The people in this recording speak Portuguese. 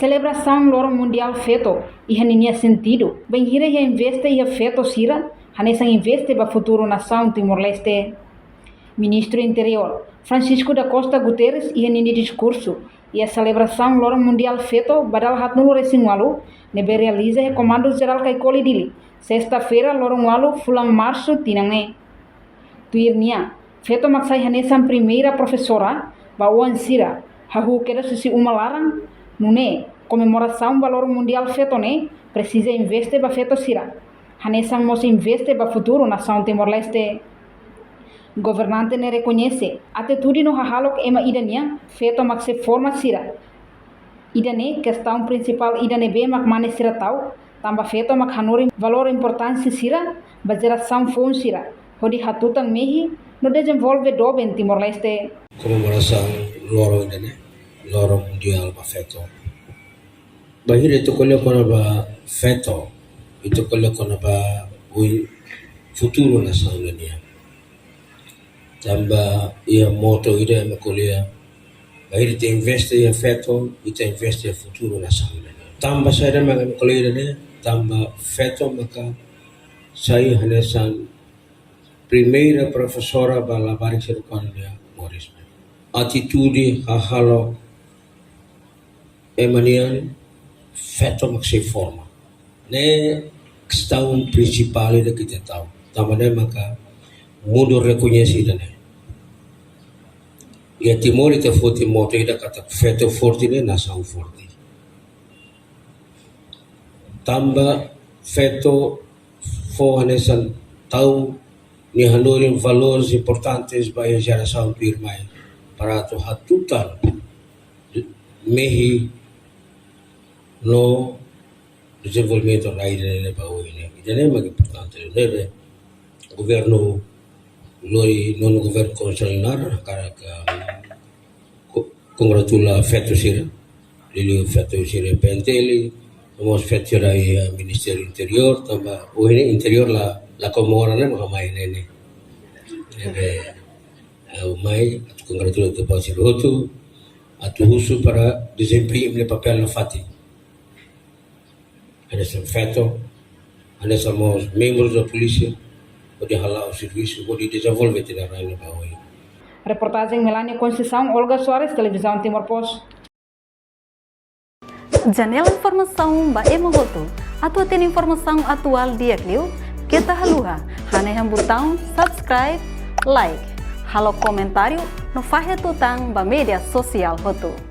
celebração Loro Mundial feto e haninia sentido. Bem hira ia investe ia feto sira, hanesan investe ba futuro nação Timor-Leste. Ministro Interior Francisco da Costa Guterres ia nini discurso e a celebração Loro Mundial feto badal hatnulo resinwalu nebe realiza e Comando Geral Kaikoli Dili. Sexta-feira Loro Walu fulang março tinange. Tuirnia feto maksai hanesan primeira professora ba uan sira hahu keda susi uma larang nune comemoração valor mundial feto ne precisa investe ba feto sira hanesan mos investe ba futuro nação Timor-Leste. Governante ne reconhece atitude no hahalok ema idania feto mak se forma sira idane questão principal idane be mak mane sira tau tamba feto mak hanuri valor importância sira ba geração fon sira hodi hatutang mehi no desenvolve dobe em Timor-Leste. Comemoração Loro idane Loro Mundial ba feto bahir itu kolya kona ba feto itu kolya kona ba ui futuro nação idania tamba ia moto ida makolia bahir itu investe ia feto itu investe ia futuro nação idania tamba saya maga makolia idane tamba feto maka saya hanesan primeira professora ba labari serukannya Boris atitude hahalo emanian feto mak se forma ne questão principal da kita tahu tamane maka mundo reconhece dane e Timor ite forte moto ida kata feto forte ne nação forte tamba feto fo hanesan tahu ni hanurin valores importantes bagi geração pirmai para tu hatutan mehi no desenvolvimento da ilha ba ini jadi mais importante né governo loi non governo constitucional cara congratula feto sira ele feto sira penteli vamos feto aí Ministério Interior tambah ini interior la comorana mai nene mai congratula tu pasir roto atu uso para desempenho no papel no fati. Ada feto, ada somos membros da polícia, pode halar o serviço, pode desenvolver na raia bawah. Reportagem Melania Conceição, Olga Soares, Televisão Timor Post. Janela informação ba emogoto. Atu tem informação atual dia kliu, kita haluha, haneham botão subscribe, like, halo comentário no fahe tutang ba media sosial hotu.